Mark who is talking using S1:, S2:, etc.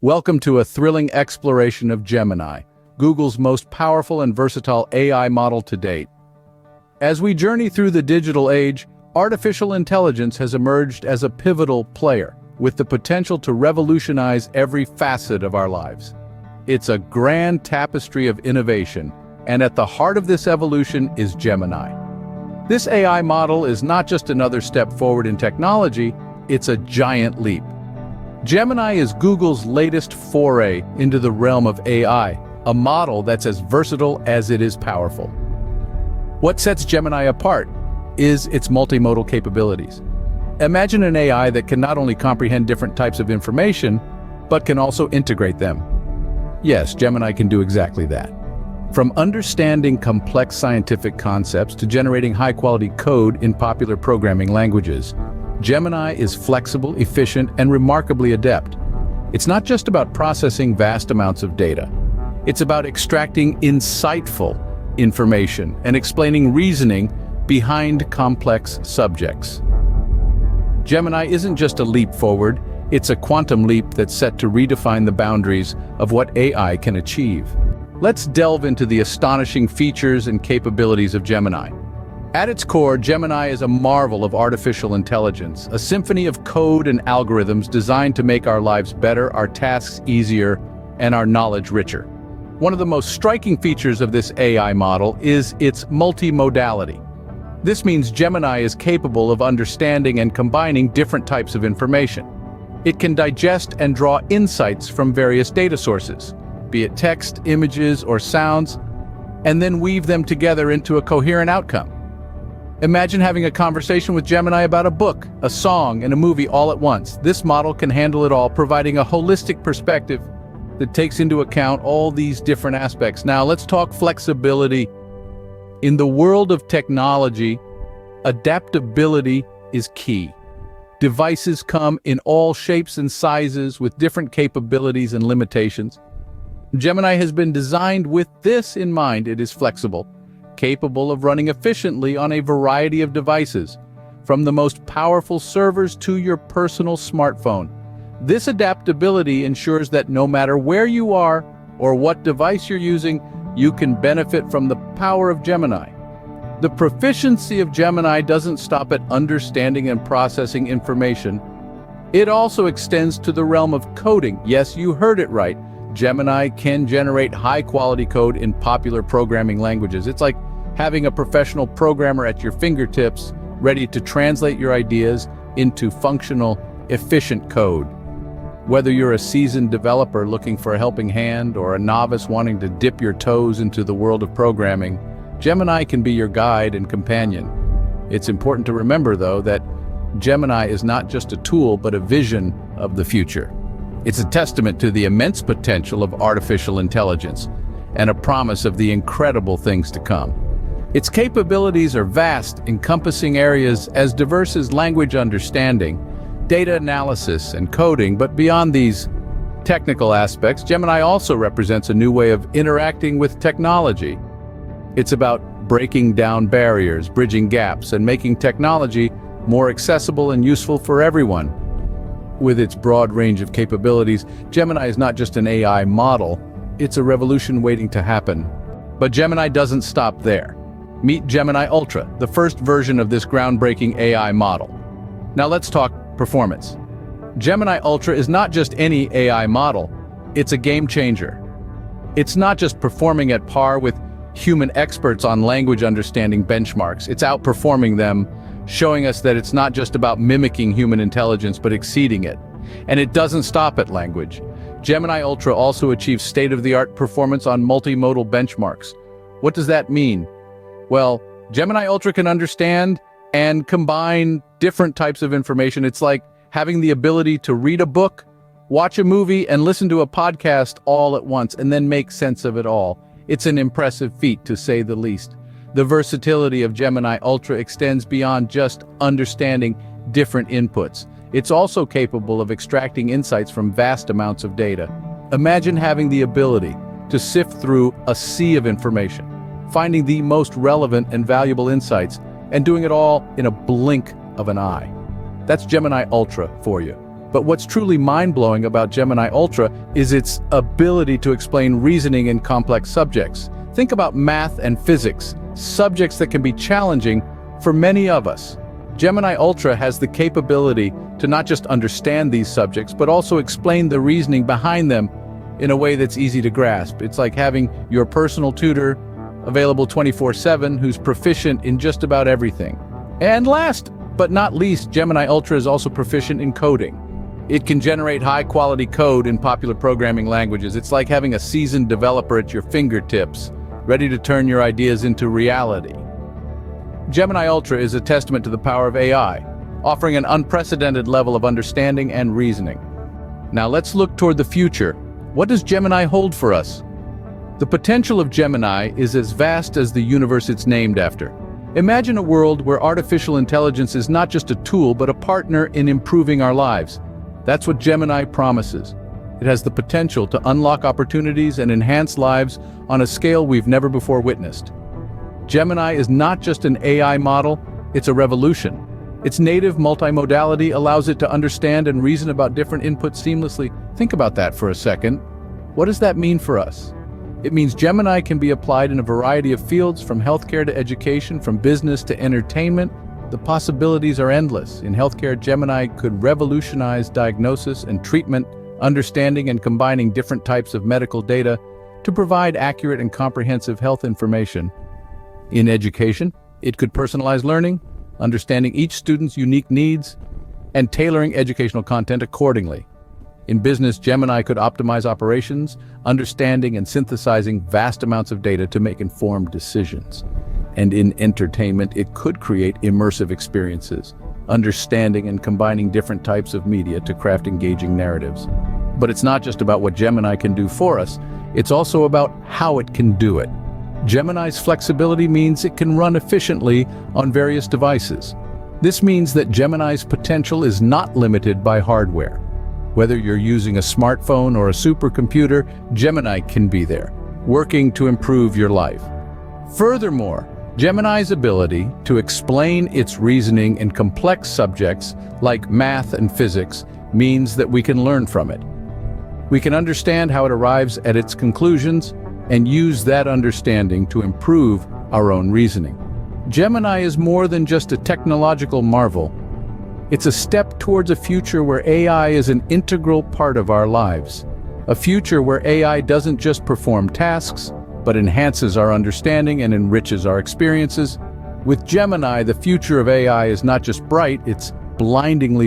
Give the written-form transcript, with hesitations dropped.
S1: Welcome to a thrilling exploration of Gemini, Google's most powerful and versatile AI model to date. As we journey through the digital age, artificial intelligence has emerged as a pivotal player, with the potential to revolutionize every facet of our lives. It's a grand tapestry of innovation, and at the heart of this evolution is Gemini. This AI model is not just another step forward in technology, it's a giant leap. Gemini is Google's latest foray into the realm of AI, a model that's as versatile as it is powerful. What sets Gemini apart is its multimodal capabilities. Imagine an AI that can not only comprehend different types of information, but can also integrate them. Yes, Gemini can do exactly that. From understanding complex scientific concepts to generating high-quality code in popular programming languages, Gemini is flexible, efficient, and remarkably adept. It's not just about processing vast amounts of data. It's about extracting insightful information and explaining reasoning behind complex subjects. Gemini isn't just a leap forward, it's a quantum leap that's set to redefine the boundaries of what AI can achieve. Let's delve into the astonishing features and capabilities of Gemini. At its core, Gemini is a marvel of artificial intelligence, a symphony of code and algorithms designed to make our lives better, our tasks easier, and our knowledge richer. One of the most striking features of this AI model is its multimodality. This means Gemini is capable of understanding and combining different types of information. It can digest and draw insights from various data sources, be it text, images, or sounds, and then weave them together into a coherent outcome. Imagine having a conversation with Gemini about a book, a song, and a movie all at once. This model can handle it all, providing a holistic perspective that takes into account all these different aspects. Now, let's talk flexibility. In the world of technology, adaptability is key. Devices come in all shapes and sizes with different capabilities and limitations. Gemini has been designed with this in mind. It is flexible, capable of running efficiently on a variety of devices, from the most powerful servers to your personal smartphone. This adaptability ensures that no matter where you are or what device you're using, you can benefit from the power of Gemini. The proficiency of Gemini doesn't stop at understanding and processing information. It also extends to the realm of coding. Yes, you heard it right. Gemini can generate high-quality code in popular programming languages. It's like having a professional programmer at your fingertips, ready to translate your ideas into functional, efficient code. Whether you're a seasoned developer looking for a helping hand or a novice wanting to dip your toes into the world of programming, Gemini can be your guide and companion. It's important to remember, though, that Gemini is not just a tool, but a vision of the future. It's a testament to the immense potential of artificial intelligence and a promise of the incredible things to come. Its capabilities are vast, encompassing areas as diverse as language understanding, data analysis, and coding. But beyond these technical aspects, Gemini also represents a new way of interacting with technology. It's about breaking down barriers, bridging gaps, and making technology more accessible and useful for everyone. With its broad range of capabilities, Gemini is not just an AI model, it's a revolution waiting to happen. But Gemini doesn't stop there. Meet Gemini Ultra, the first version of this groundbreaking AI model. Now let's talk performance. Gemini Ultra is not just any AI model, it's a game changer. It's not just performing at par with human experts on language understanding benchmarks, it's outperforming them, showing us that it's not just about mimicking human intelligence, but exceeding it. And it doesn't stop at language. Gemini Ultra also achieves state-of-the-art performance on multimodal benchmarks. What does that mean? Well, Gemini Ultra can understand and combine different types of information. It's like having the ability to read a book, watch a movie, and listen to a podcast all at once, and then make sense of it all. It's an impressive feat, to say the least. The versatility of Gemini Ultra extends beyond just understanding different inputs. It's also capable of extracting insights from vast amounts of data. Imagine having the ability to sift through a sea of information, finding the most relevant and valuable insights, and doing it all in a blink of an eye. That's Gemini Ultra for you. But what's truly mind-blowing about Gemini Ultra is its ability to explain reasoning in complex subjects. Think about math and physics, subjects that can be challenging for many of us. Gemini Ultra has the capability to not just understand these subjects, but also explain the reasoning behind them in a way that's easy to grasp. It's like having your personal tutor available 24/7 who's proficient in just about everything. And last but not least, Gemini Ultra is also proficient in coding. It can generate high-quality code in popular programming languages. It's like having a seasoned developer at your fingertips, ready to turn your ideas into reality. Gemini Ultra is a testament to the power of AI, offering an unprecedented level of understanding and reasoning. Now let's look toward the future. What does Gemini hold for us? The potential of Gemini is as vast as the universe it's named after. Imagine a world where artificial intelligence is not just a tool, but a partner in improving our lives. That's what Gemini promises. It has the potential to unlock opportunities and enhance lives on a scale we've never before witnessed. Gemini is not just an AI model, it's a revolution. Its native multimodality allows it to understand and reason about different inputs seamlessly. Think about that for a second. What does that mean for us? It means Gemini can be applied in a variety of fields, from healthcare to education, from business to entertainment. The possibilities are endless. In healthcare, Gemini could revolutionize diagnosis and treatment, understanding and combining different types of medical data to provide accurate and comprehensive health information. In education, it could personalize learning, understanding each student's unique needs, and tailoring educational content accordingly. In business, Gemini could optimize operations, understanding and synthesizing vast amounts of data to make informed decisions. And in entertainment, it could create immersive experiences, understanding and combining different types of media to craft engaging narratives. But it's not just about what Gemini can do for us, it's also about how it can do it. Gemini's flexibility means it can run efficiently on various devices. This means that Gemini's potential is not limited by hardware. Whether you're using a smartphone or a supercomputer, Gemini can be there, working to improve your life. Furthermore, Gemini's ability to explain its reasoning in complex subjects like math and physics means that we can learn from it. We can understand how it arrives at its conclusions and use that understanding to improve our own reasoning. Gemini is more than just a technological marvel. It's a step towards a future where AI is an integral part of our lives. A future where AI doesn't just perform tasks, but enhances our understanding and enriches our experiences. With Gemini, the future of AI is not just bright, it's blindingly